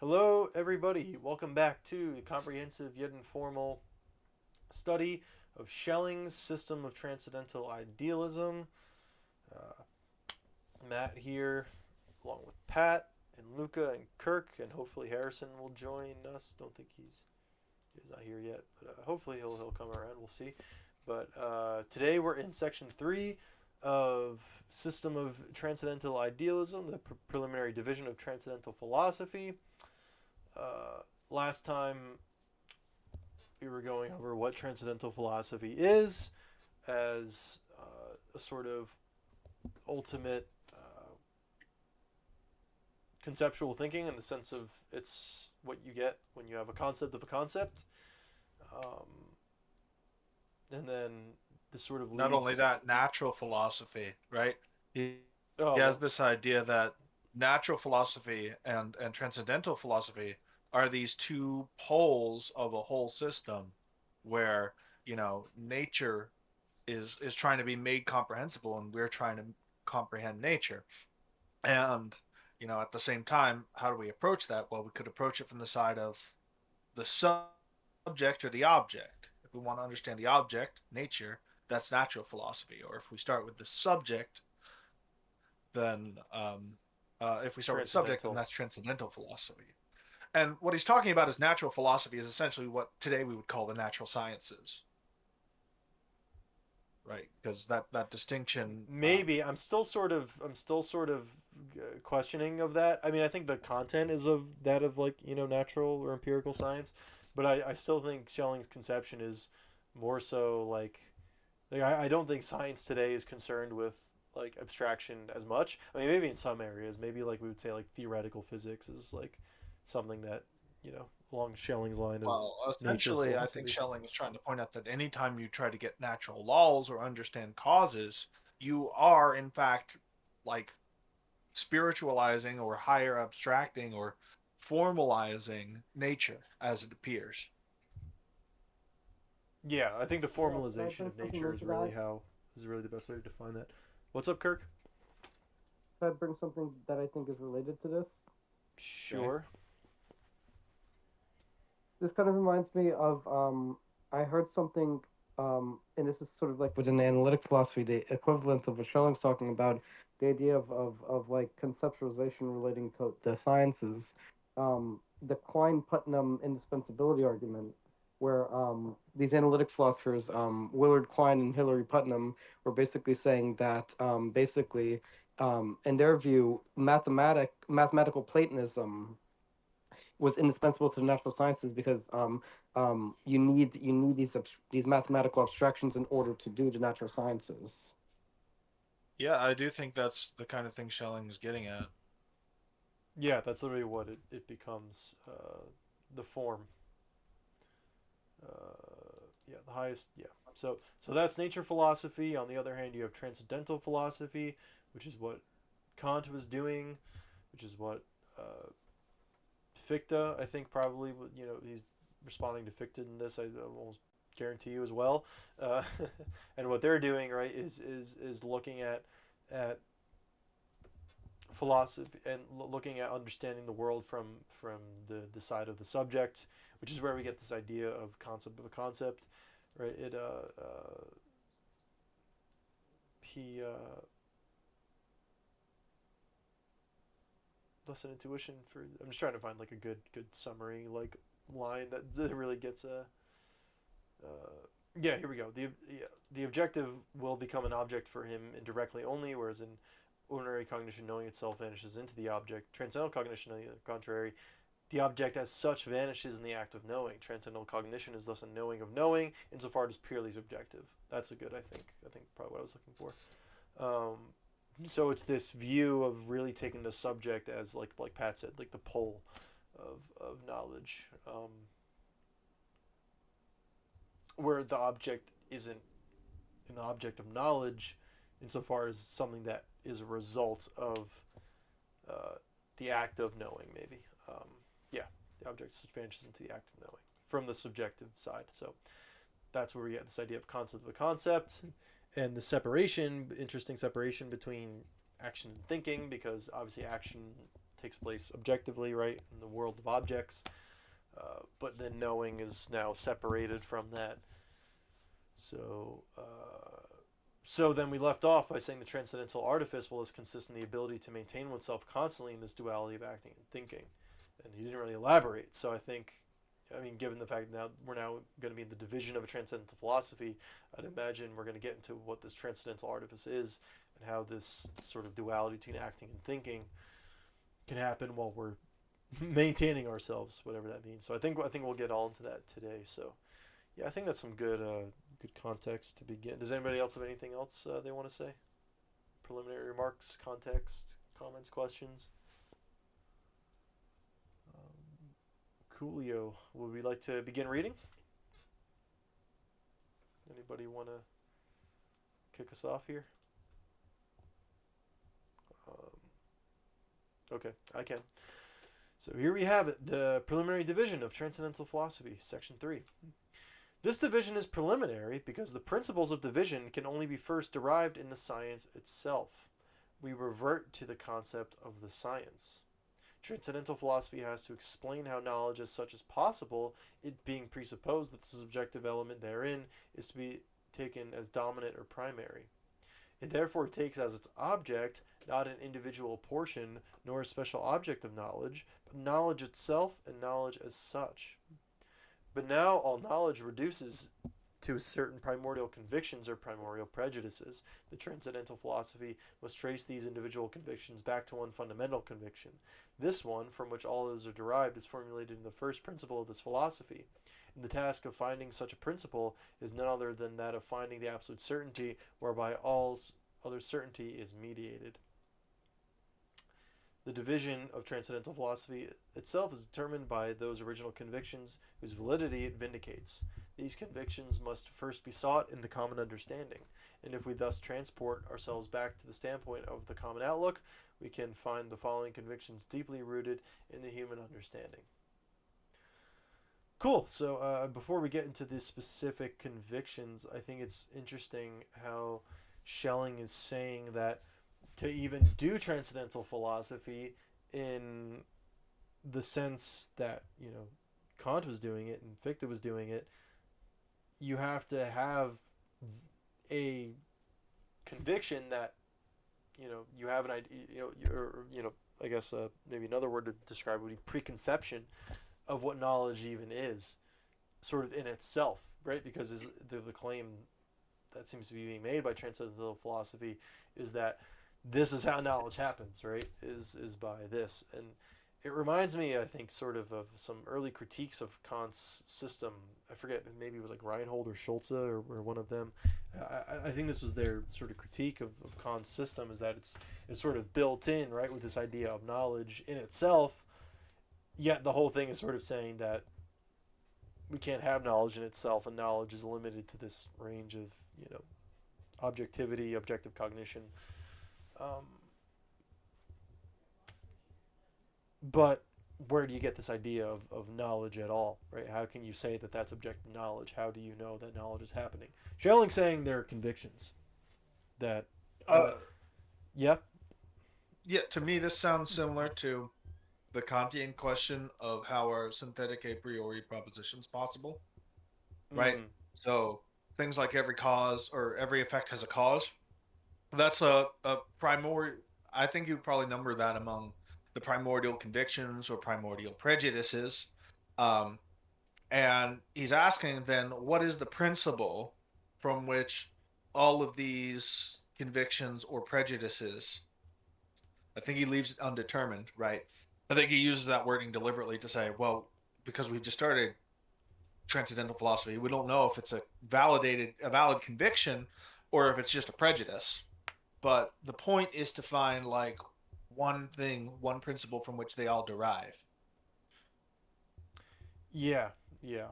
Hello, everybody. Welcome back to the comprehensive yet informal study of Schelling's system of transcendental idealism. Uh, Matt here, along with Pat and Luca and Kirk, and hopefully Harrison will join us. Don't think he's not here yet, but hopefully he'll come around. We'll see. But today we're in section 3 of System of Transcendental Idealism, the preliminary division of transcendental philosophy. Last time we were going over what transcendental philosophy is as a sort of ultimate conceptual thinking in the sense of it's what you get when you have a concept of a concept. Um, and then this sort of Not only leads. that, natural philosophy, right? He Oh, has well, this idea that natural philosophy and transcendental philosophy are these two poles of a whole system where, nature is trying to be made comprehensible and we're trying to comprehend nature. And, at the same time, how do we approach that? Well, we could approach it from the side of the subject or the object. If we want to understand the object, nature, that's natural philosophy. Or if we start with the subject, then if we it's start with the subject, then transcendental. that's transcendental philosophy. And what he's talking about as natural philosophy is essentially what today we would call the natural sciences, right? Because that distinction, Maybe I'm still sort of questioning of that. I mean, I think the content is of that of like natural or empirical science, but I still think Schelling's conception is more so like I don't think science today is concerned with like abstraction as much. I mean, maybe in some areas, maybe like we would say like theoretical physics is like something that along Schelling's line of well, nature essentially, I think philosophy. Schelling is trying to point out that anytime you try to get natural laws or understand causes, you are in fact like spiritualizing or higher abstracting or formalizing nature as it appears. Yeah, I think the Yeah, could I formalization bring of something nature into that? is really the best way to define that. What's up, Kirk? Could I bring something that I think is related to this? Okay. Sure. This kind of reminds me of I heard something and this is sort of like within analytic philosophy, the equivalent of what Schelling's talking about, the idea of like conceptualization relating to the sciences, the Quine-Putnam indispensability argument, where these analytic philosophers, Willard Quine and Hilary Putnam, were basically saying that basically, in their view, mathematical Platonism was indispensable to the natural sciences because you need these mathematical abstractions in order to do the natural sciences. Yeah, I do think that's the kind of thing Schelling's getting at. Yeah, that's literally what it becomes. The form. Yeah, the highest. Yeah. So that's nature philosophy. On the other hand, you have transcendental philosophy, which is what Kant was doing, which is what Fichte, I think, probably he's responding to Fichte in this. I almost guarantee you as well. Uh, and what they're doing, right, is looking at philosophy and looking at understanding the world from the side of the subject, which is where we get this idea of concept of a concept, right? It he Lesson intuition for. I'm just trying to find like a good summary like line that really gets a. Yeah, here we go. The objective will become an object for him indirectly only, whereas in ordinary cognition, knowing itself vanishes into the object. Transcendental cognition, on the contrary, the object as such vanishes in the act of knowing. Transcendental cognition is thus a knowing of knowing, insofar as purely subjective. That's a good, I think probably what I was looking for. Um, so it's this view of really taking the subject as like Pat said, like the pole of knowledge, where the object isn't an object of knowledge insofar as something that is a result of uh, the act of knowing, maybe. Yeah, the object vanishes into the act of knowing from the subjective side. So that's where we get this idea of concept of a concept and the separation, interesting separation between action and thinking, because obviously action takes place objectively, right, in the world of objects. But then knowing is now separated from that. So, so then we left off by saying the transcendental artifice is consist in the ability to maintain oneself constantly in this duality of acting and thinking. And he didn't really elaborate. So I think, I mean, given the fact now we're now going to be in the division of a transcendental philosophy, I'd imagine we're going to get into what this transcendental artifice is and how this sort of duality between acting and thinking can happen while we're maintaining ourselves, whatever that means. So I think we'll get all into that today. So yeah, I think that's some good context to begin. Does anybody else have anything else they want to say? Preliminary remarks, context, comments, questions. Coolio, would we like to begin reading? Anybody want to kick us off here? Okay, I can. So here we have it, the preliminary division of Transcendental Philosophy, Section 3. This division is preliminary because the principles of division can only be first derived in the science itself. We revert to the concept of the science. Transcendental philosophy has to explain how knowledge as such is possible, it being presupposed that the subjective element therein is to be taken as dominant or primary. It therefore takes as its object not an individual portion nor a special object of knowledge, but knowledge itself and knowledge as such. But now all knowledge reduces to certain primordial convictions or primordial prejudices. The transcendental philosophy must trace these individual convictions back to one fundamental conviction. This one, from which all others are derived, is formulated in the first principle of this philosophy. And the task of finding such a principle is none other than that of finding the absolute certainty whereby all other certainty is mediated. The division of transcendental philosophy itself is determined by those original convictions whose validity it vindicates. These convictions must first be sought in the common understanding, and if we thus transport ourselves back to the standpoint of the common outlook, we can find the following convictions deeply rooted in the human understanding. Cool. So before we get into the specific convictions, I think it's interesting how Schelling is saying that to even do transcendental philosophy in the sense that, you know, Kant was doing it and Fichte was doing it, you have to have a conviction that, you know, you have an idea, I guess maybe another word to describe would be preconception of what knowledge even is, sort of in itself, right? Because the claim that seems to be being made by transcendental philosophy is that this is how knowledge happens, right? Is by this. And it reminds me, I think, sort of some early critiques of Kant's system. I forget, maybe it was like Reinhold or Schulze or one of them. I think this was their sort of critique of Kant's system, is that it's sort of built in, right, with this idea of knowledge in itself, yet the whole thing is sort of saying that we can't have knowledge in itself, and knowledge is limited to this range of, you know, objectivity, objective cognition. But where do you get this idea of knowledge at all, right? How can you say that that's objective knowledge? How do you know that knowledge is happening? Schelling's saying there are convictions that, Uh, yeah, yeah, to me, this sounds similar to the Kantian question of how are synthetic a priori propositions possible, right? mm, So things like every cause or every effect has a cause. That's a primordial. I think you'd probably number that among the primordial convictions or primordial prejudices. Um, and he's asking then, what is the principle from which all of these convictions or prejudices? I think he leaves it undetermined, right? I think he uses that wording deliberately to say, well, because we've just started transcendental philosophy, we don't know if it's a valid conviction, or if it's just a prejudice. But the point is to find like one thing, one principle from which they all derive. yeah, yeah,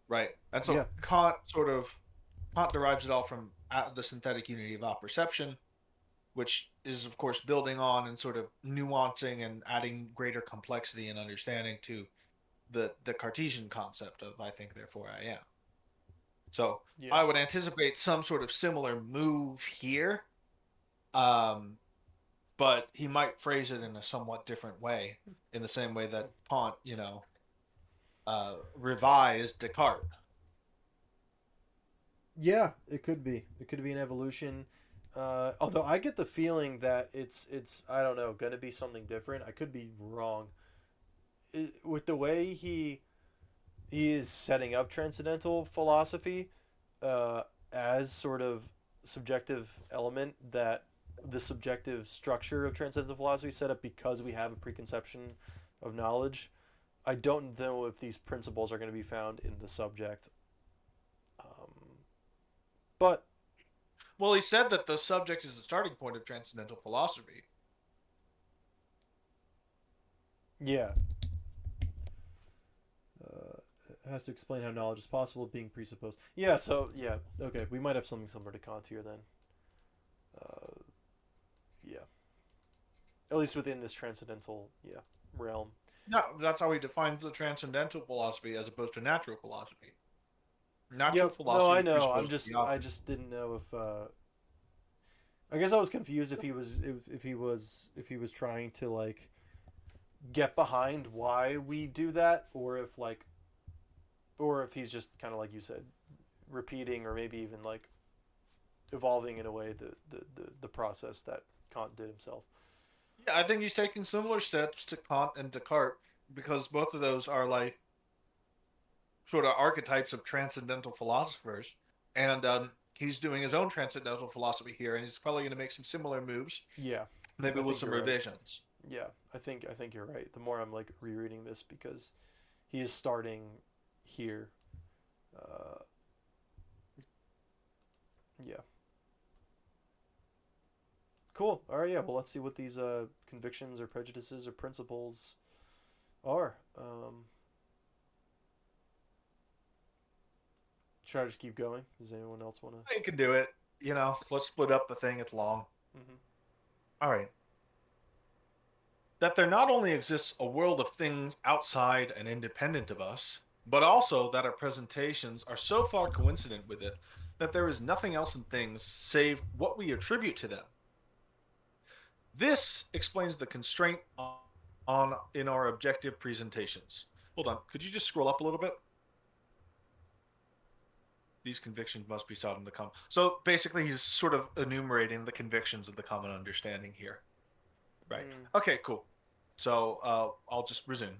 Right. And yeah, so Kant derives it all from the synthetic unity of apperception, which is of course building on and sort of nuancing and adding greater complexity and understanding to the Cartesian concept of I think therefore I am. So yeah, I would anticipate some sort of similar move here. Um, but he might phrase it in a somewhat different way, in the same way that Kant, revised Descartes. Yeah, it could be. It could be an evolution. Although I get the feeling that it's I don't know going to be something different. I could be wrong. With the way he is setting up transcendental philosophy uh, as sort of subjective element that the subjective structure of transcendental philosophy set up because we have a preconception of knowledge. I don't know if these principles are going to be found in the subject. But Well, he said that the subject is the starting point of transcendental philosophy. yeah, it has to explain how knowledge is possible being presupposed. Yeah, so yeah, okay, we might have something similar to Kant here then. Yeah, at least within this transcendental realm. No, that's how he defines the transcendental philosophy as opposed to natural philosophy. Natural Yep. No, I philosophy know. presupposes the I opposite. just didn't know if. I guess I was confused if he was trying to like get behind why we do that, or if he's just kind of like you said, repeating or maybe even like evolving in a way the process that Kant did himself. Yeah, I think he's taking similar steps to Kant and Descartes because both of those are like sort of archetypes of transcendental philosophers, and he's doing his own transcendental philosophy here, and he's probably going to make some similar moves, Yeah, maybe I with think some you're right. revisions. Yeah, I think you're right. The more I'm like rereading this because he is starting here. Uh, yeah. Cool. All right. Yeah. Well, let's see what these convictions or prejudices or principles are. Should I just keep going? Does anyone else want to? You can do it. Let's split up the thing. It's long. Mm-hmm. All right. That there not only exists a world of things outside and independent of us, but also that our presentations are so far coincident with it that there is nothing else in things save what we attribute to them. This explains the constraint on in our objective presentations. Hold on, could you just scroll up a little bit? These convictions must be sought in the common. So basically, he's sort of enumerating the convictions of the common understanding here. Right. Mm. Okay, cool. So I'll just resume.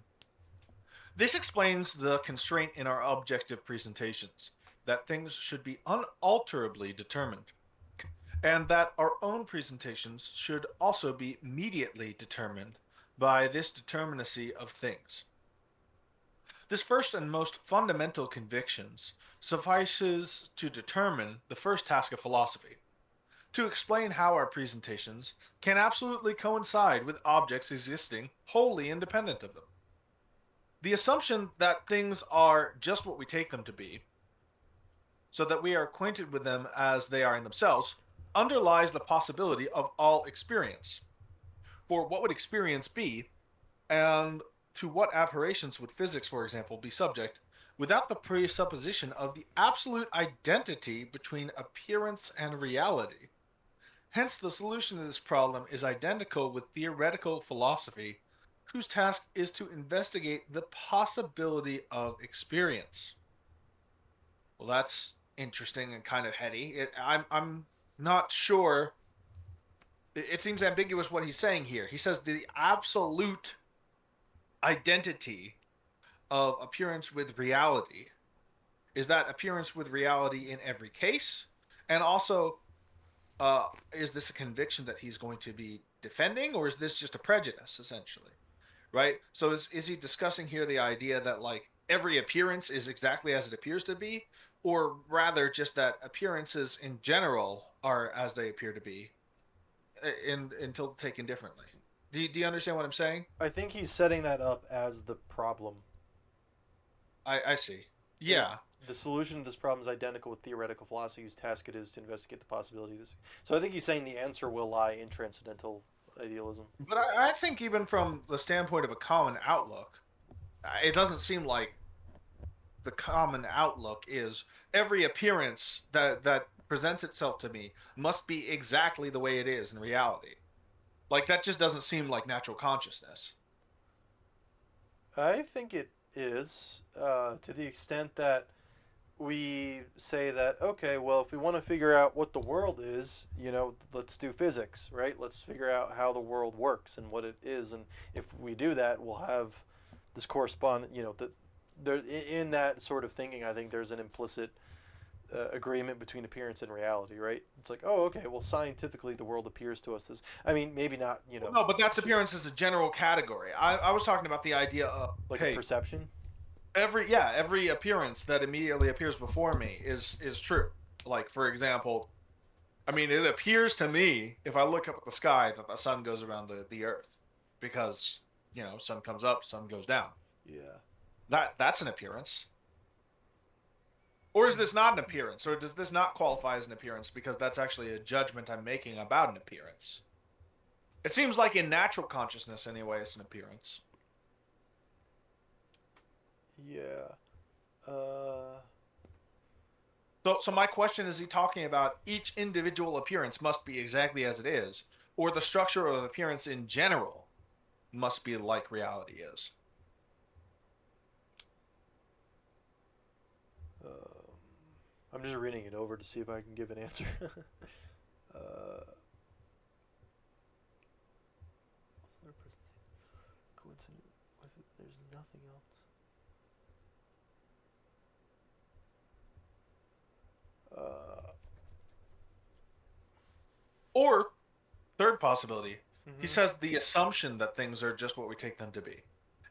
This explains the constraint in our objective presentations that things should be unalterably determined, and that our own presentations should also be immediately determined by this determinacy of things. This first and most fundamental convictions suffices to determine the first task of philosophy, to explain how our presentations can absolutely coincide with objects existing wholly independent of them. The assumption that things are just what we take them to be, so that we are acquainted with them as they are in themselves, underlies the possibility of all experience. For what would experience be, and to what aberrations would physics, for example, be subject, without the presupposition of the absolute identity between appearance and reality? Hence, the solution to this problem is identical with theoretical philosophy, whose task is to investigate the possibility of experience. Well, that's interesting and kind of heady. I'm not sure. It seems ambiguous what he's saying here. He says the absolute identity of appearance with reality is that appearance with reality in every case, and also is this a conviction that he's going to be defending, or is this just a prejudice essentially? Right. So is he discussing here the idea that like every appearance is exactly as it appears to be, or rather just that appearances in general are as they appear to be until taken differently? Do you understand what I'm saying? I think he's setting that up as the problem. I see. It, Yeah. the solution to this problem is identical with theoretical philosophy, whose task it is to investigate the possibility of this. So I think he's saying the answer will lie in transcendental idealism. But I think even from the standpoint of a common outlook, it doesn't seem like the common outlook is every appearance that presents itself to me must be exactly the way it is in reality. Like, that just doesn't seem like natural consciousness. I think it is, to the extent that we say that, okay, well, if we want to figure out what the world is, let's do physics, right? Let's figure out how the world works and what it is. And if we do that, we'll have this correspond, there, in that sort of thinking, I think there's an implicit agreement between appearance and reality, right? It's like, oh, okay, well, scientifically, the world appears to us as, I mean, maybe not, Well, no, but that's just appearance as a general category. I was talking about the idea of, like a hey, perception. every appearance that immediately appears before me is true. Like, for example, I mean, it appears to me, if I look up at the sky, that the sun goes around the earth, because, sun comes up, sun goes down. Yeah. That's an appearance. Or is this not an appearance? Or does this not qualify as an appearance because that's actually a judgment I'm making about an appearance? It seems like in natural consciousness, anyway, it's an appearance. Yeah. So my question is he talking about each individual appearance must be exactly as it is, or the structure of appearance in general must be like reality is? I'm just reading it over to see if I can give an answer. Coincident with it, there's nothing else. Or, third possibility, he Mm-hmm. says the assumption that things are just what we take them to be.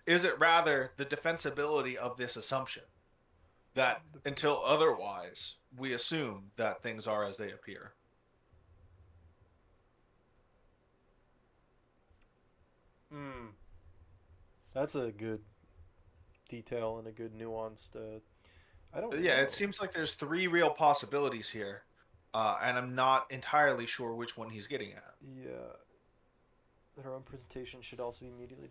Is it rather the defensibility of this assumption that until otherwise, we assume that things are as they appear? That's a good detail and a good nuanced. I don't Yeah, it know. seems like there's three real possibilities here, and I'm not entirely sure which one he's getting at. Yeah, that our own presentation should also be immediately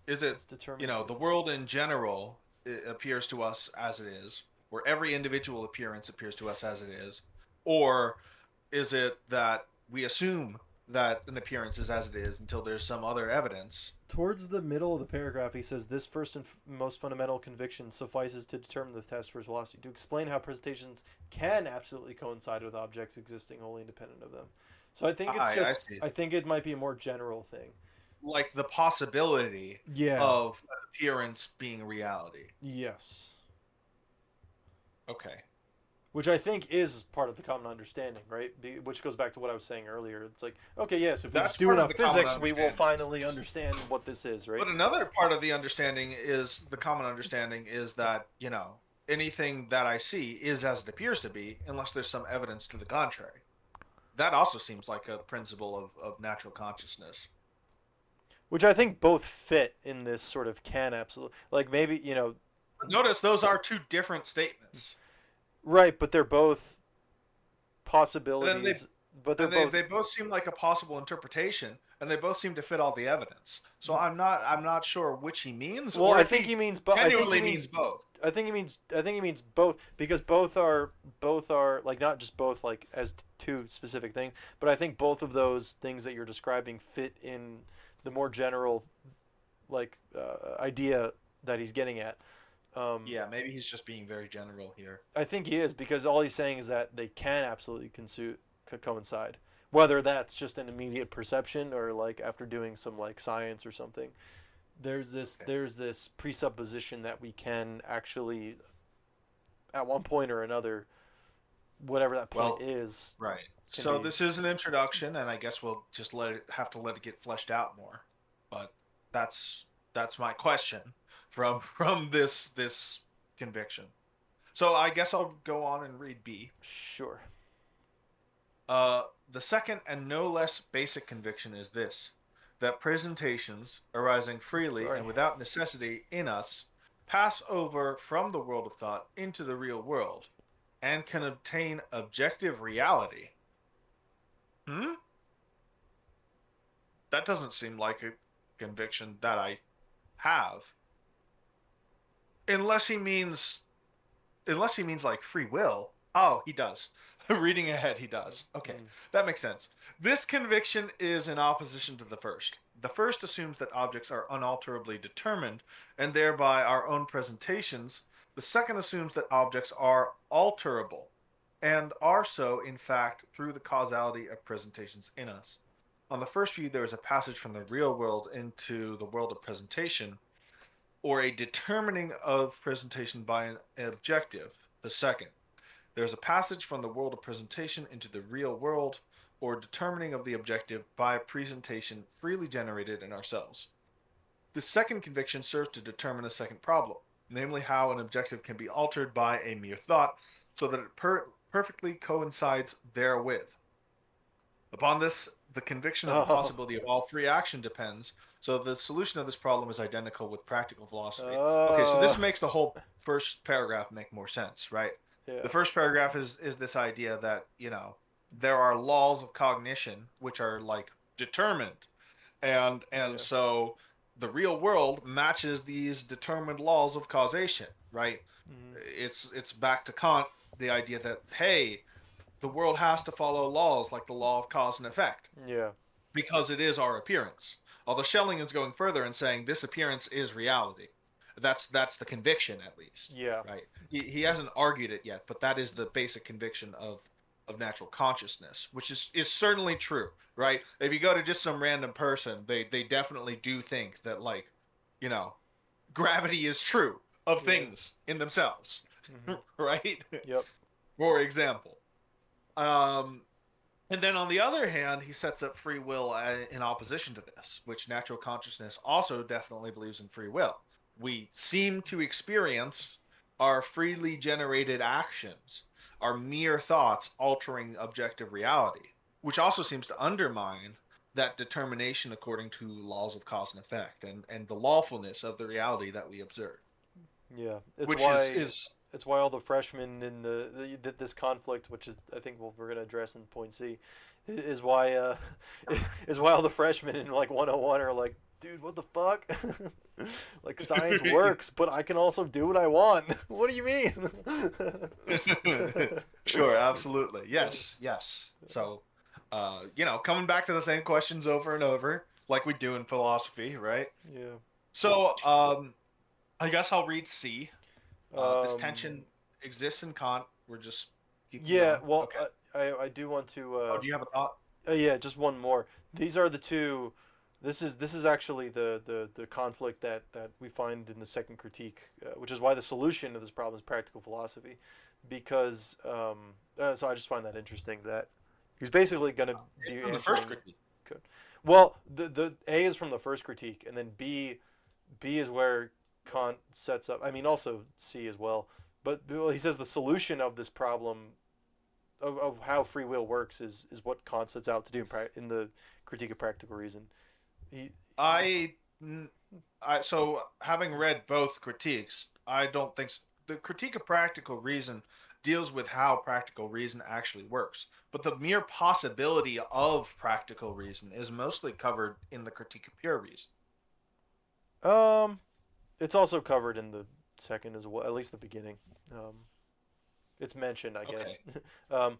Is it, It's deterministic the things. world in general appears to us as it is, or every individual appearance appears to us as it is, or is it that we assume that an appearance is as it is until there's some other evidence? Towards the middle of the paragraph, he says, "This first and most fundamental conviction suffices to determine the test for velocity, to explain how presentations can absolutely coincide with objects existing wholly independent of them." So I think it's I just, see. I think it might be a more general thing. Like the possibility Yeah. of an appearance being reality. Yes. Okay. Which I think is part of the common understanding, right? Which goes back to what I was saying earlier. It's like, okay, yes, if we That's just do part of enough the common physics, we will understanding. finally understand what this is, right? But another part of the understanding is the common understanding is that, anything that I see is as it appears to be, unless there's some evidence to the contrary. That also seems like a principle of natural consciousness. Which I think both fit in this sort of can absolute, like maybe Notice those are two different statements. right, but they're both And then they possibilities, but they're and they, both they both seem like a possible interpretation, and they both seem to fit all the evidence. So I'm not sure which he means, well. or I if think he he means, but genuinely means both. I think he means both because both are like not just both like as two specific things, but I think both of those things that you're describing fit in the more general like idea that he's getting at. Um, Yeah, maybe he's just being very general here. I think he is because all he's saying is that they can absolutely coincide, whether that's just an immediate perception or like after doing some like science or something. Okay. There's this presupposition that we can actually at one point or another, whatever that point Well, is, right. can So be. this is an introduction, and I guess we'll just have to let it get fleshed out more. But that's that's my question from this conviction. So I guess I'll go on and read B. Sure. The second and no less basic conviction is this: that presentations arising freely Sorry. and without necessity in us pass over from the world of thought into the real world and can obtain objective reality. Hmm? That doesn't seem like a conviction that I have. Unless he means like free will. Oh, he does. Reading ahead, he does. Okay, Mm. that makes sense. This conviction is in opposition to the first. The first assumes that objects are unalterably determined and thereby our own presentations. The second assumes that objects are alterable and are so, in fact, through the causality of presentations in us. On the first view, there is a passage from the real world into the world of presentation, or a determining of presentation by an objective. The second, there is a passage from the world of presentation into the real world, or determining of the objective by presentation freely generated in ourselves. The second conviction serves to determine a second problem, namely how an objective can be altered by a mere thought so that it perfectly coincides therewith. Upon this, the conviction of the Oh. possibility of all free action depends, so the solution of this problem is identical with practical philosophy. Okay, so this Oh. makes the whole first paragraph make more sense, right? The Yeah. first paragraph is this idea that, there are laws of cognition which are like determined. And Yeah. so the real world matches these determined laws of causation, right? Mm. It's back to Kant, the idea that, hey, the world has to follow laws like the law of cause and effect Yeah. because it is our appearance. Although Schelling is going further and saying this appearance is reality. That's the conviction, at least, Yeah. right? He hasn't argued it yet, but that is the basic conviction of natural consciousness, which is certainly true, right? If you go to just some random person, they definitely do think that, like, you know gravity is true of Yeah. things in themselves, Hmm. right? Yep. For example. Um, and then on the other hand, he sets up free will in opposition to this, which natural consciousness also definitely believes in free will. We seem to experience our freely generated actions, our mere thoughts altering objective reality, which also seems to undermine that determination according to laws of cause and effect and the lawfulness of the reality that we observe, Yeah. It's which is why is it's why all the freshmen in this conflict, which is I think we're gonna address in point C, is why is why all the freshmen in like 101 are like, dude, what the fuck? Like science works, but I can also do what I want. What do you mean? Sure, absolutely. Yes, yes. So, coming back to the same questions over and over, like we do in philosophy, right? Yeah. So, I guess I'll read C. This Um, tension exists in Kant. We're just keeping yeah. going. Well, Okay. I do want to. Oh, do you have a thought? Yeah, just one more. These are the two. This is actually the conflict that we find in the second critique, which is why the solution to this problem is practical philosophy, because so I just find that interesting that he's basically going to It's be from the first answering. critique. Well, the A is from the first critique, and then B is where Kant sets up. I mean, also C as well. But well, he says the solution of this problem of how free will works is what Kant sets out to do in the Critique of Practical Reason. He, I, so having read both critiques, I don't think the critique of practical reason deals with how practical reason actually works, but the mere possibility of practical reason is mostly covered in the critique of pure reason. um, it's also covered in the second as well, at least the beginning. Um, it's mentioned, I Okay. guess. But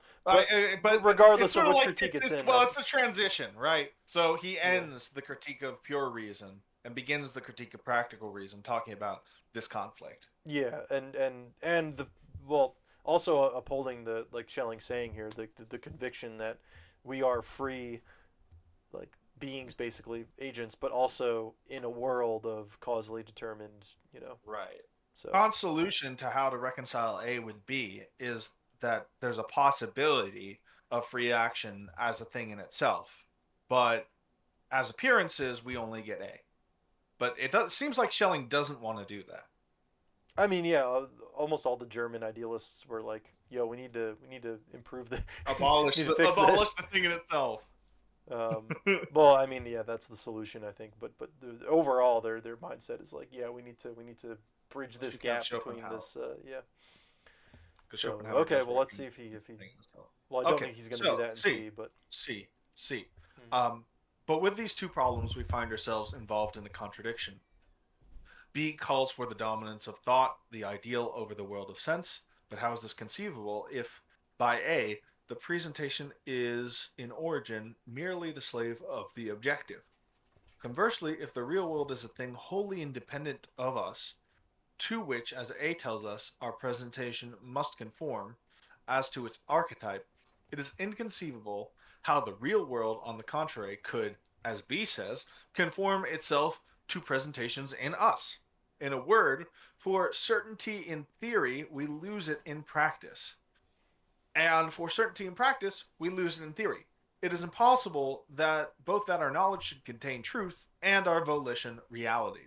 But it's regardless of sort of which like critique it's it's in, well, it's a transition, right? So he yeah, ends the critique of pure reason and begins the critique of practical reason, talking about this conflict. yeah, and the well, also upholding the like Schelling saying here, the conviction that we are free like beings, basically agents, but also in a world of causally determined, Right. so Kant's solution to how to reconcile A with B is that there's a possibility of free action as a thing in itself, but as appearances, we only get A. But seems like Schelling doesn't want to do that. I mean, yeah, almost all the German idealists were like, "Yo, we need to improve the, Abolish need to the fix abolish this." the thing in itself. Well, I mean, yeah, that's the solution, I think. But overall, their mindset is like, yeah, we need to bridge this She's got gap between Schopenhauer, this. Yeah. because So Schopenhauer okay, does well, work let's in see if he. things. So. Well, I don't Okay, think he's gonna do so that in C, but. C. Hmm. But with these two problems, we find ourselves involved in a contradiction. B calls for the dominance of thought, the ideal, over the world of sense. But how is this conceivable if, by A, the presentation is in origin merely the slave of the objective. Conversely, if the real world is a thing wholly independent of us, to which, as A tells us, our presentation must conform, as to its archetype, it is inconceivable how the real world, on the contrary, could, as B says, conform itself to presentations in us. In a word, for certainty in theory, we lose it in practice. And for certainty in practice, we lose it in theory. It is impossible that both that our knowledge should contain truth and our volition reality.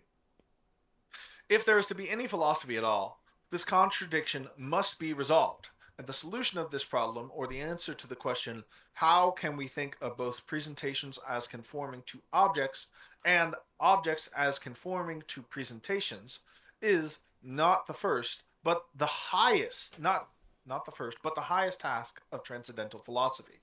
If there is to be any philosophy at all, this contradiction must be resolved, and the solution of this problem, or the answer to the question, how can we think of both presentations as conforming to objects and objects as conforming to presentations, is not the first, but the highest, not the first, but the highest task of transcendental philosophy.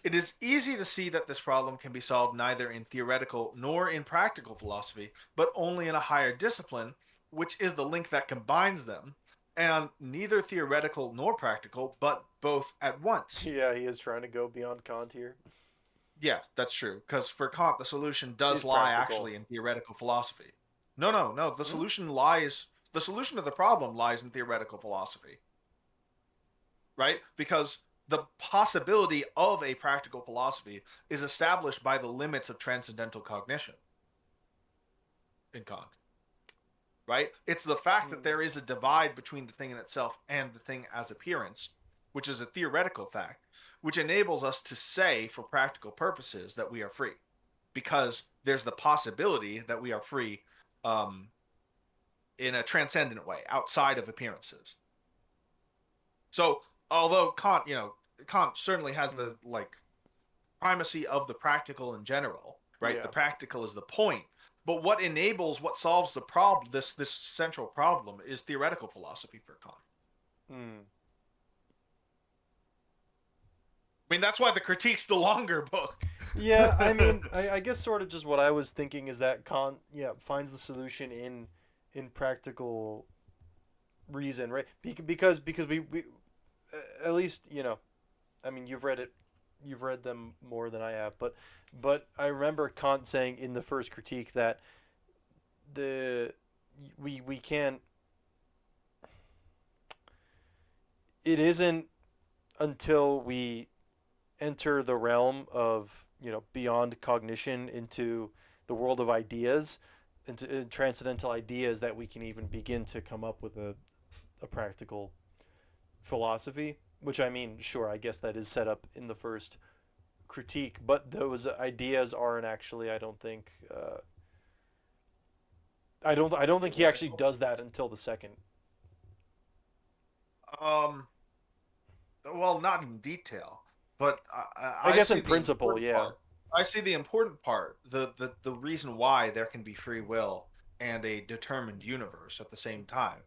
It is easy to see that this problem can be solved neither in theoretical nor in practical philosophy, but only in a higher discipline, which is the link that combines them, and neither theoretical nor practical, but both at once. Yeah, he is trying to go beyond Kant here. Yeah, that's true, because for Kant, the solution does Is lie practical. actually in theoretical philosophy. No. Hmm? The solution to the problem lies in theoretical philosophy, right? Because the possibility of a practical philosophy is established by the limits of transcendental cognition in Kant, right? It's the fact that Hmm. there is a divide between the thing in itself and the thing as appearance, which is a theoretical fact, which enables us to say, for practical purposes, that we are free, because there's the possibility that we are free um, in a transcendent way, outside of appearances. So, although Kant certainly has Hmm. the primacy of the practical in general, right? The Yeah. practical is the point. But what solves the problem, this central problem, is theoretical philosophy for Kant. Hmm. I mean, that's why the critique's the longer book. Yeah, I mean, I guess sort of just what I was thinking is that Kant, yeah, finds the solution in practical reason, right? Because we at least I mean, you've read them more than I have, but I remember Kant saying in the first critique that the we can't. It isn't until we enter the realm of beyond cognition into the world of ideas, into transcendental ideas, that we can even begin to come up with a practical philosophy. Which, I mean, sure, I guess that is set up in the first critique, but those ideas aren't actually. I don't think. I don't think he actually does that until the second. um, well, not in detail, but I I guess see in the principle, important yeah. part. I see the important part, the reason why there can be free will and a determined universe at the same time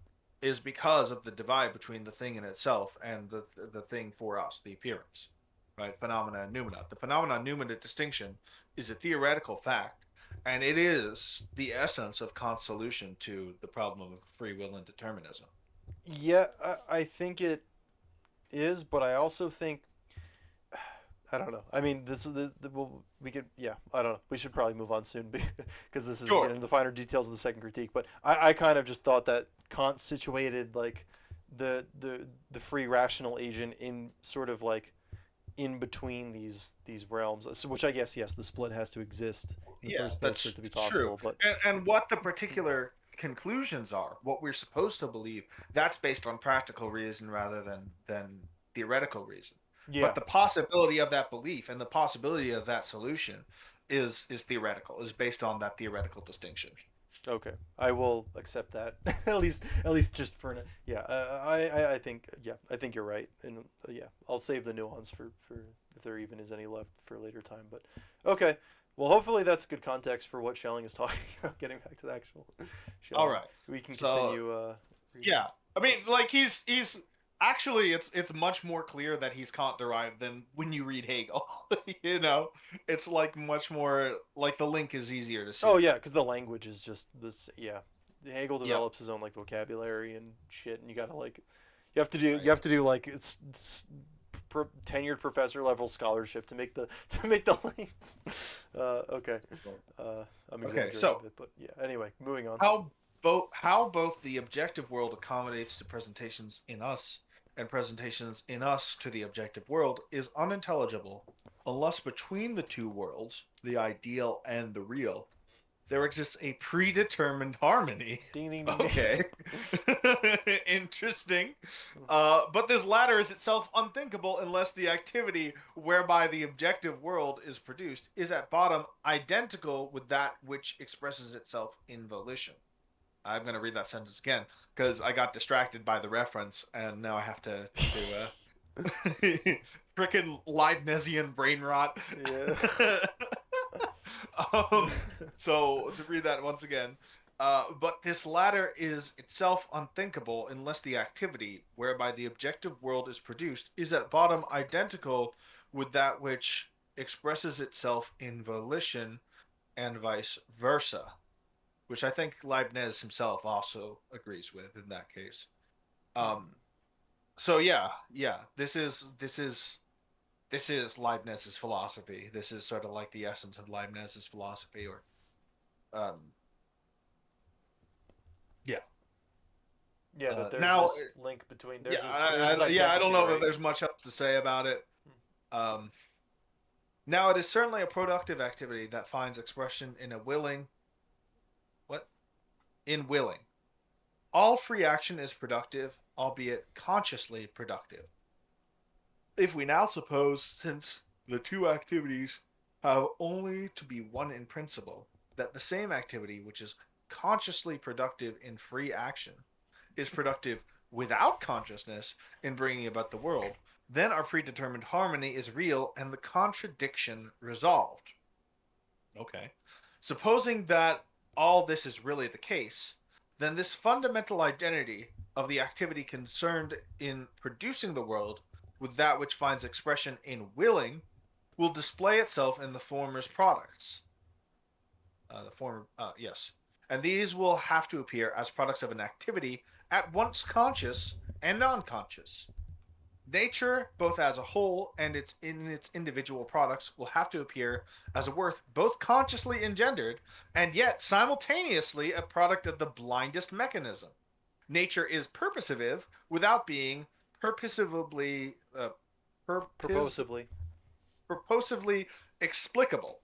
is because of the divide between the thing in itself and the thing for us, the appearance, right? Phenomena and noumena. The phenomena noumena distinction is a theoretical fact, and it is the essence of Kant's solution to the problem of free will and determinism. Yeah, I think it is, but I also think I don't know. I mean, this is well, we could, yeah. I don't know. We should probably move on soon because this is getting Sure. into the finer details of the second critique. But I kind of just thought that Kant situated like the free rational agent in sort of like in between these realms, so, which I guess, yes, the split has to exist in the Yeah, first place for it that's to be true. possible. But And what the particular conclusions are, what we're supposed to believe, that's based on practical reason rather than theoretical reason. But yeah, the possibility of that belief and the possibility of that solution is theoretical, is based on that theoretical distinction. okay, I will accept that at least just for yeah. I think, yeah, I think you're right, and yeah, I'll save the nuance for if there even is any left for a later time. But okay, well, hopefully that's good context for what Schelling is talking about. Getting back to the actual All Schelling, right. we can So continue reading. yeah, I mean, like he's actually it's much more clear that he's Kant derived than when you read Hegel. You know, it's like much more like the link is easier to Oh see. yeah, because the language is just this. Yeah, Hegel Yep. develops his own like vocabulary and shit, and you gotta like, you have to do Right. like it's tenured professor level scholarship to make the links. Okay. I'm Okay, exaggerating so a bit, but yeah. Anyway, moving on. how both the objective world accommodates to presentations in us and presentations in us to the objective world is unintelligible unless between the two worlds, the ideal and the real, there exists a predetermined harmony. Ding ding ding Okay. Interesting. But this latter is itself unthinkable unless the activity whereby the objective world is produced is at bottom identical with that which expresses itself in volition. I'm going to read that sentence again because I got distracted by the reference and now I have to frickin' Leibnizian brain rot. Yeah. So to read that once again, but this latter is itself unthinkable unless the activity whereby the objective world is produced is at bottom identical with that which expresses itself in volition and vice versa, which I think Leibniz himself also agrees with in that case. So yeah, this is Leibniz's philosophy. This is sort of like the essence of Leibniz's philosophy, or um, yeah. Yeah, that there's Now, this link between there's yeah, this there's this I don't identity, know that right? there's much else to say about it. Now, it is certainly a productive activity that finds expression in a willing, what? In willing. All free action is productive, albeit consciously productive. If we now suppose, since the two activities have only to be one in principle, that the same activity which is consciously productive in free action is productive without consciousness in bringing about the world, then our predetermined harmony is real and the contradiction resolved. Okay. Supposing that all this is really the case, then this fundamental identity of the activity concerned in producing the world with that which finds expression in willing will display itself in the former's products. Yes. And these will have to appear as products of an activity at once conscious and non-conscious. Nature, both as a whole and its individual products, will have to appear as a worth both consciously engendered and yet simultaneously a product of the blindest mechanism. Nature is purposive without being purposively Purposively. purposively explicable.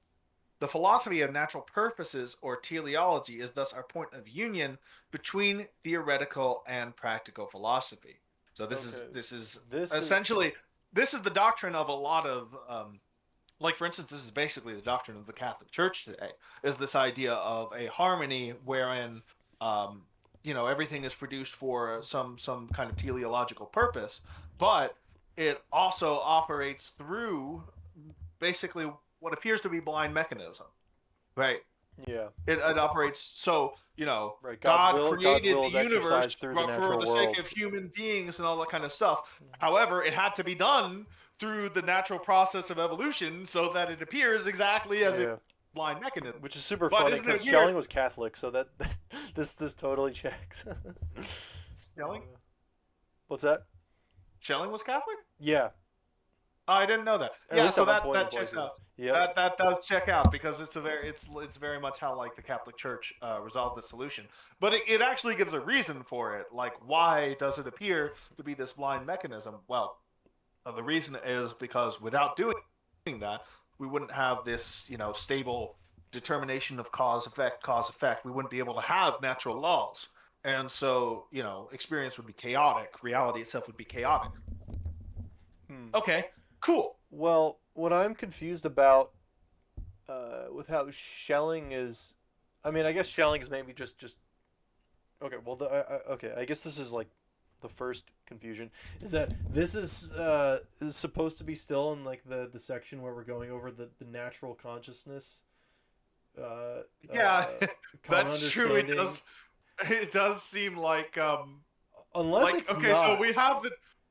The philosophy of natural purposes or teleology is thus our point of union between theoretical and practical philosophy. So this Okay. is This essentially this is the doctrine of a lot of like, for instance, this is basically the doctrine of the Catholic Church today, is this idea of a harmony wherein everything is produced for some kind of teleological purpose, but it also operates through basically what appears to be blind mechanism, right? yeah. It operates so Right. God God's created will the is universe exercised through the for natural the sake world. of human beings and all that kind of stuff. However, it had to be done through the natural process of evolution so that it appears exactly as a Yeah. blind mechanism. Which is super But funny isn't because it weird? Schelling was Catholic, so that this totally checks. Schelling? What's that? Schelling was Catholic? Yeah. I didn't know that. At Yeah, least so at one that point in that his life checks he was. out. Yep. That does check out because it's very much how like the Catholic Church resolved the solution. But it actually gives a reason for it. Like, why does it appear to be this blind mechanism? Well, the reason is because without doing that, we wouldn't have this stable determination of cause effect. We wouldn't be able to have natural laws, and so experience would be chaotic. Reality itself would be chaotic. Hmm. Okay, cool. Well, what I'm confused about with how Schelling is, I mean, I guess Schelling is maybe just okay. Well, okay, I guess this is like the first confusion is that this is supposed to be still in like the section where we're going over the natural consciousness. Yeah, Common that's true. It understanding. does. It does seem like Unless it's okay. So not. we have the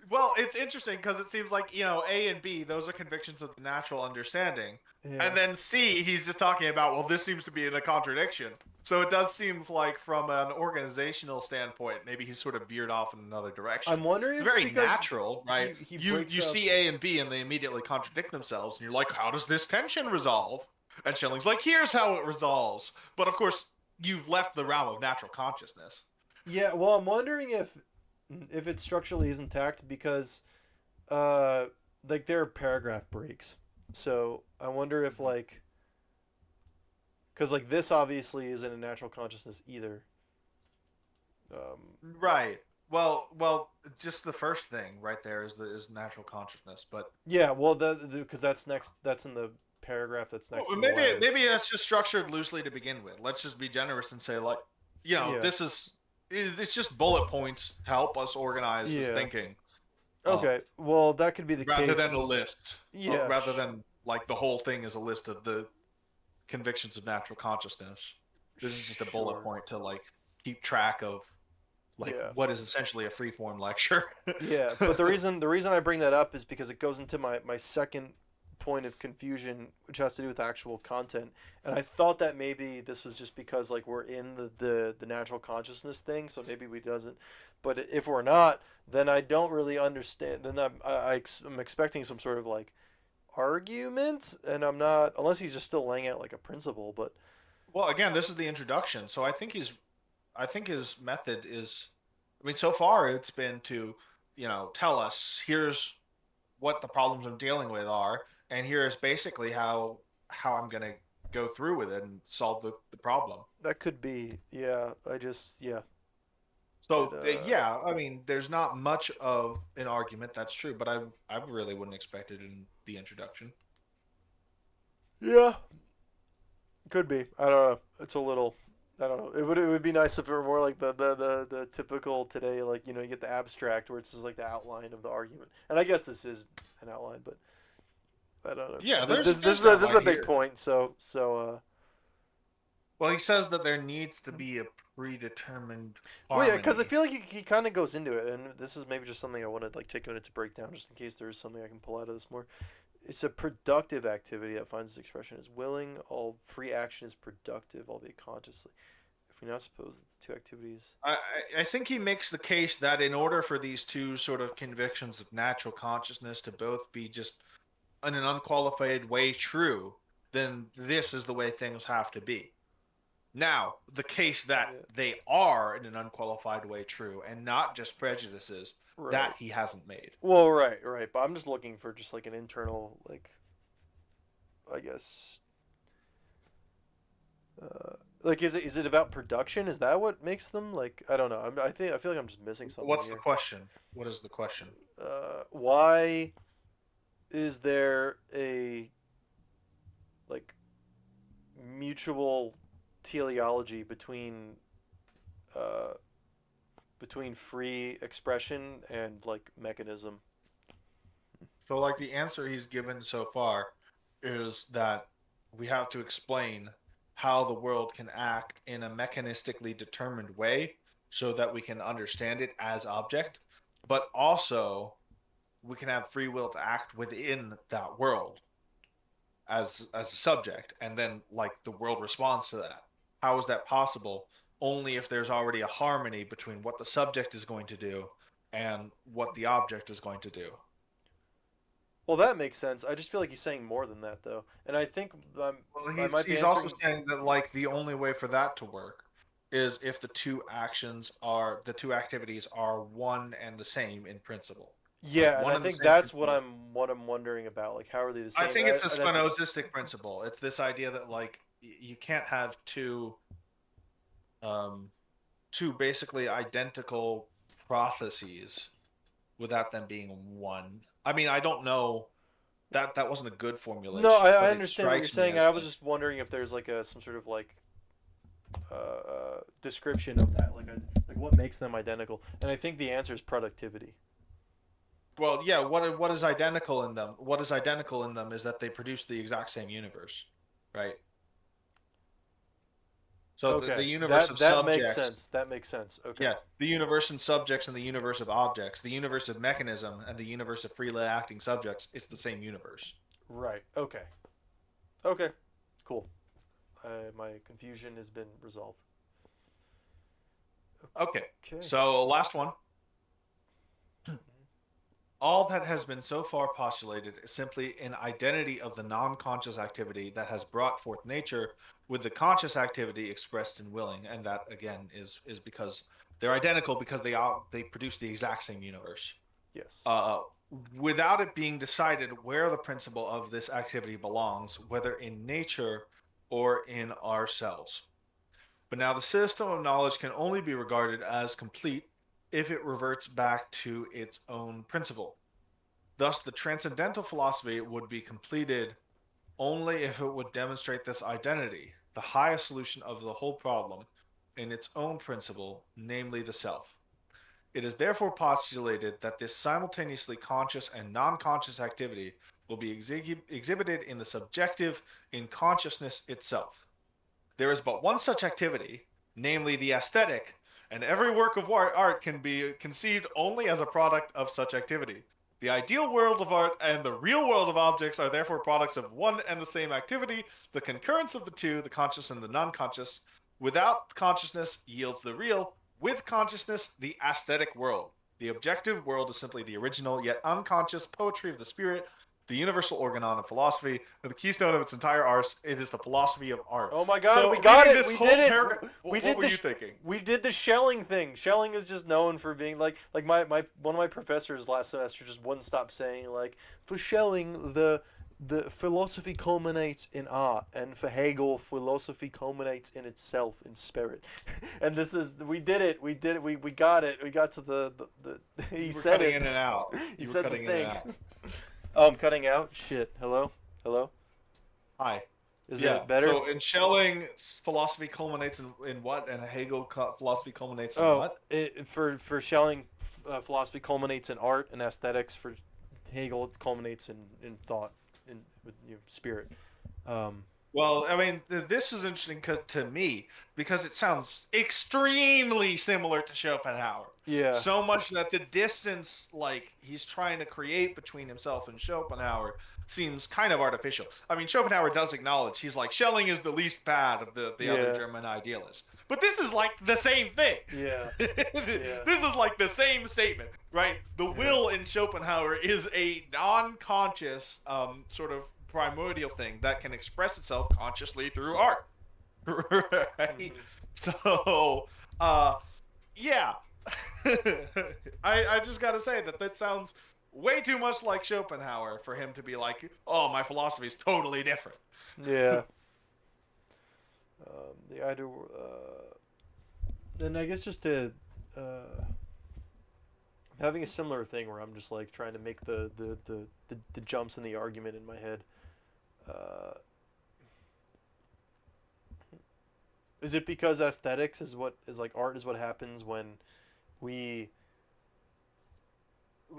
Well, it's interesting because it seems like, A and B, those are convictions of the natural understanding. Yeah. And then C, he's just talking about, well, this seems to be in a contradiction. So it does seem like from an organizational standpoint, maybe he's sort of veered off in another direction. I'm wondering It's if it's very because natural, right? he You breaks you up. see A and B and they immediately contradict themselves, and you're like, how does this tension resolve? And Schilling's like, here's how it resolves. But of course, you've left the realm of natural consciousness. Yeah, well, I'm wondering if it structurally is intact because uh like there are paragraph breaks. So I wonder if like because like this obviously isn't a natural consciousness either. Right. Well, just the first thing right there is natural consciousness. But Yeah, well, the because that's next. That's in the paragraph that's next to the maybe letter. maybe that's just structured loosely to begin with. Let's just be generous and say, like, Yeah, this is it's just bullet points to help us organize this yeah. thinking, um, Okay, well, that could be the rather than a case. list, Yeah, rather than like the whole thing is a list of the convictions of natural consciousness. This is just a bullet sure. point to like keep track of like Yeah, what is essentially a freeform lecture. yeah. But the reason I bring that up is because it goes into my second point of confusion, which has to do with actual content. And I thought that maybe this was just because like we're in the natural consciousness thing, so maybe we doesn't. But if we're not, then I don't really understand. Then I'm expecting some sort of like argument, and I'm not unless he's just still laying out like a principle. But Well, again, this is the introduction, so I think his method is, I mean, so far it's been to, tell us here's what the problems I'm dealing with are, and here's basically how I'm gonna go through with it and solve the problem. that could be, yeah. Yeah. It So yeah, I mean, there's not much of an argument. That's true, but I really wouldn't expect it in the introduction. yeah, could be. I don't know. It's a little. I don't know. It would be nice if it were more like the typical today, like you get the abstract where it's just like the outline of the argument. And I guess this is an outline, but I don't know. Yeah, This is a outline big here. point. So Well, he says that there needs to be a predetermined well, yeah, because I harmony. feel like he kind of goes into it, and this is maybe just something I want to like take a minute to break down, just in case there is something I can pull out of this more. It's a productive activity that finds its expression as willing. All free action is productive, albeit consciously. If we now suppose that the two activities. I think he makes the case that in order for these two sort of convictions of natural consciousness to both be just in an unqualified way true, then this is the way things have to be. Now, the case that Yeah. they are in an unqualified way true and not just prejudices, Right. that he hasn't made. Well, right. But I'm just looking for just like an internal, like, I guess, like, is it about production? Is that what makes them like? I don't know. I feel like I'm just missing something What's the here. question? What is the question? Why is there a like mutual teleology uh, between free expression and like mechanism? So, like, the answer he's given so far is that we have to explain how the world can act in a mechanistically determined way so that we can understand it as object, but also we can have free will to act within that world as a subject, and then like the world responds to that. How is that possible? Only if there's already a harmony between what the subject is going to do and what the object is going to do. Well, that makes sense. I just feel like he's saying more than that, though, and I think Well, I might be he's also answering. saying that like the only way for that to work is if the two activities are one and the same in principle. Like Yeah, and one I and the think same that's principle. what I'm wondering about. Like, how are they the I same? think it's a And I think Spinozistic principle. It's this idea that like you can't have um two basically identical processes without them being one. I mean, I don't know that wasn't a good no, formulation, I but it understand what you're strikes me saying. as I was such. just wondering if there's like a some sort of like description of that, like what makes them identical. And I think the answer is productivity. Well, yeah, what is identical in them? What is identical in them is that they produce the exact same universe, right? So the Okay, universe of that makes subjects, sense. That makes sense. Okay. yeah, the universe in subjects and the universe of objects, the universe of mechanism and the universe of freely acting subjects is the same universe. Right. Okay. Okay. Cool. My confusion has been resolved. Okay, Okay. so last one. All that has been so far postulated is simply an identity of the non-conscious activity that has brought forth nature with the conscious activity expressed in willing, and that again is because they're identical because they produce the exact same universe. Yes. Uh, Without it being decided where the principle of this activity belongs, whether in nature or in ourselves. But now the system of knowledge can only be regarded as complete if it reverts back to its own principle. Thus, the transcendental philosophy would be completed only if it would demonstrate this identity, the highest solution of the whole problem, in its own principle, namely the self. It is therefore postulated that this simultaneously conscious and non conscious activity will be exhibited in the subjective in consciousness itself. There is but one such activity, namely the aesthetic, and every work of art can be conceived only as a product of such activity. The ideal world of art and the real world of objects are therefore products of one and the same activity. The concurrence of the two, the conscious and the non-conscious, without consciousness yields the real, with consciousness the aesthetic world. The objective world is simply the original yet unconscious poetry of the spirit, the universal organon of philosophy, and the keystone of its entire art. It is the philosophy of art. Oh my God, we So got reading it. this We whole did it. paragraph, We what did were the you thinking? we did the Schelling thing. Schelling is just known for being like my one of my professors last semester just wouldn't stop saying like, for Schelling the philosophy culminates in art, and for Hegel philosophy culminates in itself, in spirit. And this is we did it. We did it. We got it. We got to the he You were said cutting it. in and out. He You were said the cutting in and thing. out. Oh, I'm cutting out. Shit. Hello. Hello. Hi. Is Yeah. it better? So in Schelling, philosophy culminates in what, and Hegel philosophy culminates in Oh, what? for Schelling, philosophy culminates in art and aesthetics. For Hegel, it culminates in thought, in with your spirit. Um, Well, I mean, this is interesting to me because it sounds extremely similar to Schopenhauer. yeah, So much that the distance, like, he's trying to create between himself and Schopenhauer seems kind of artificial. I mean, Schopenhauer does acknowledge, he's like, Schelling is the least bad of the other yeah, German idealists. But this is like the same thing. yeah, yeah, This is like the same statement, right? The yeah. will in Schopenhauer is a non-conscious sort of primordial thing that can express itself consciously through art. Right? Mhm. So, yeah. I just gotta say that sounds way too much like Schopenhauer for him to be like, oh, my philosophy is totally different. Yeah. The idea. Then I guess just to having a similar thing where I'm just like trying to make the jumps in the argument in my head. Uh, is it because aesthetics is what is like art is what happens when we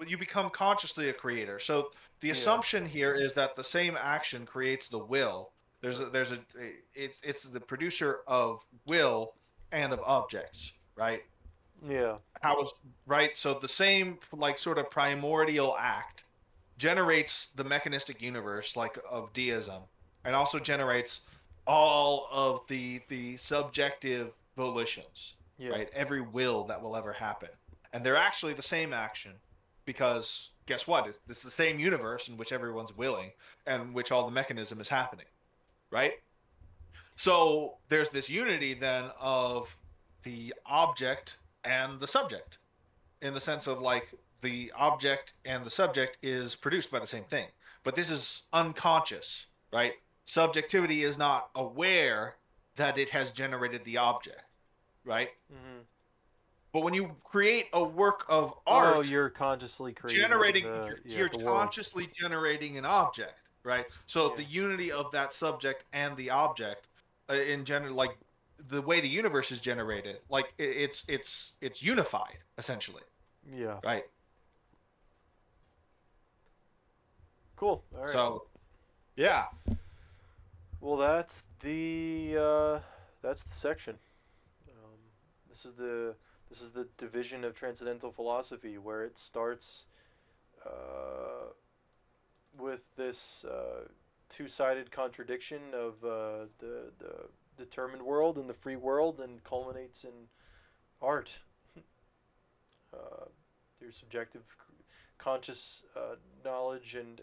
You become consciously a creator. So the yeah assumption here is that the same action creates the will. right It's the producer of will and of objects, right? yeah How is right? So the same like sort of primordial act generates the mechanistic universe like of deism, and also generates all of the subjective volitions, yeah right? Every will that will ever happen, and they're actually the same action, because guess what? It's the same universe in which everyone's willing and which all the mechanism is happening, right? So there's this unity then of the object and the subject, in the sense of like the object and the subject is produced by the same thing. But this is unconscious, right? Subjectivity is not aware that it has generated the object, right? mm-hmm. But when you create a work of Oh, art, you're consciously creating generating the you're the world. consciously generating an object, right? So Yeah the unity of that subject and the object, in general, like the way the universe is generated, like it's unified essentially, yeah right? cool all right So yeah, well that's the section. Um, this is the division of transcendental philosophy where it starts uh, with this two-sided contradiction of the determined world and the free world, and culminates in art, uh, through subjective, conscious knowledge and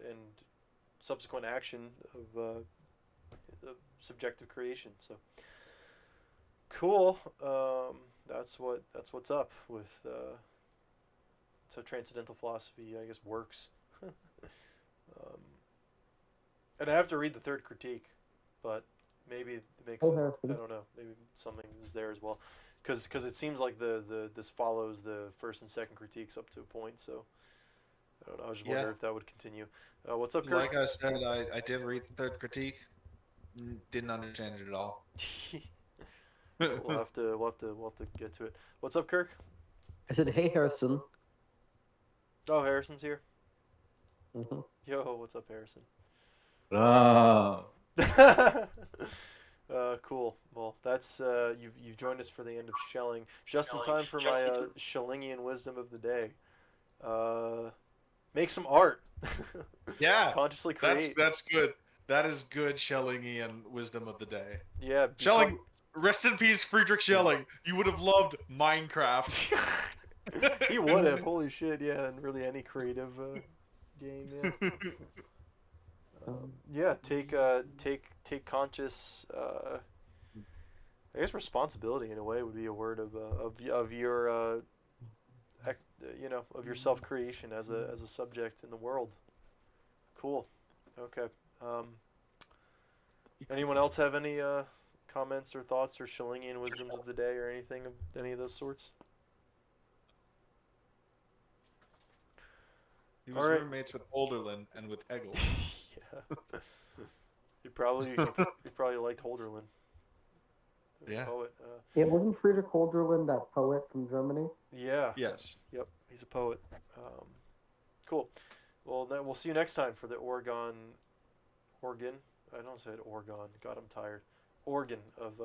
subsequent action of subjective creation. So cool. That's what's up with so transcendental philosophy, I guess, works. And I have to read the third critique, but maybe it makes Hey, it. I Harrison. don't know. Maybe something is there as well, because it seems like the this follows the first and second critiques up to a point. So I don't know. I was just Yeah, wondering if that would continue. What's up, Kirk? like I said, I did read the third critique. Didn't understand it at all. We'll have to get to it. What's up, Kirk? I said, hey, Harrison. Oh, Harrison's here. Hmm. Yo, what's up, Harrison? Ah. Cool. Well, that's you've joined us for the end of Schelling, just in time for my Schellingian wisdom of the day. Uh, make some art. Yeah, Consciously that's create. that's good. That is good Schellingian wisdom of the day. Yeah, Schelling, rest in peace, Friedrich Schelling. You would have loved Minecraft. He would have. Holy shit! Yeah, and really any creative game. Yeah. Yeah. Take conscious. I guess responsibility in a way would be a word of your of your self creation as a subject in the world. Cool. Okay. Um, anyone else have any comments or thoughts or Schellingian wisdoms of the day or anything of any of those sorts? He was All right. roommates with Olderlin and with Hegel. Yeah. He probably liked Holderlin, the Yeah. poet. Yeah, wasn't Friedrich Holderlin that poet from Germany? Yeah. Yes. Yep. He's a poet. Cool. Well, then we'll see you next time for the organ. I don't say it Oregon. God, I'm tired. Organ of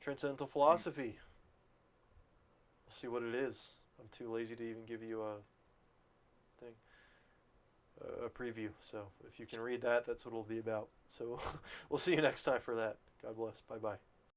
transcendental philosophy. We'll see what it is. I'm too lazy to even give you a thing, a preview. So if you can read that, that's what it'll be about. So we'll see you next time for that. God bless. Bye bye.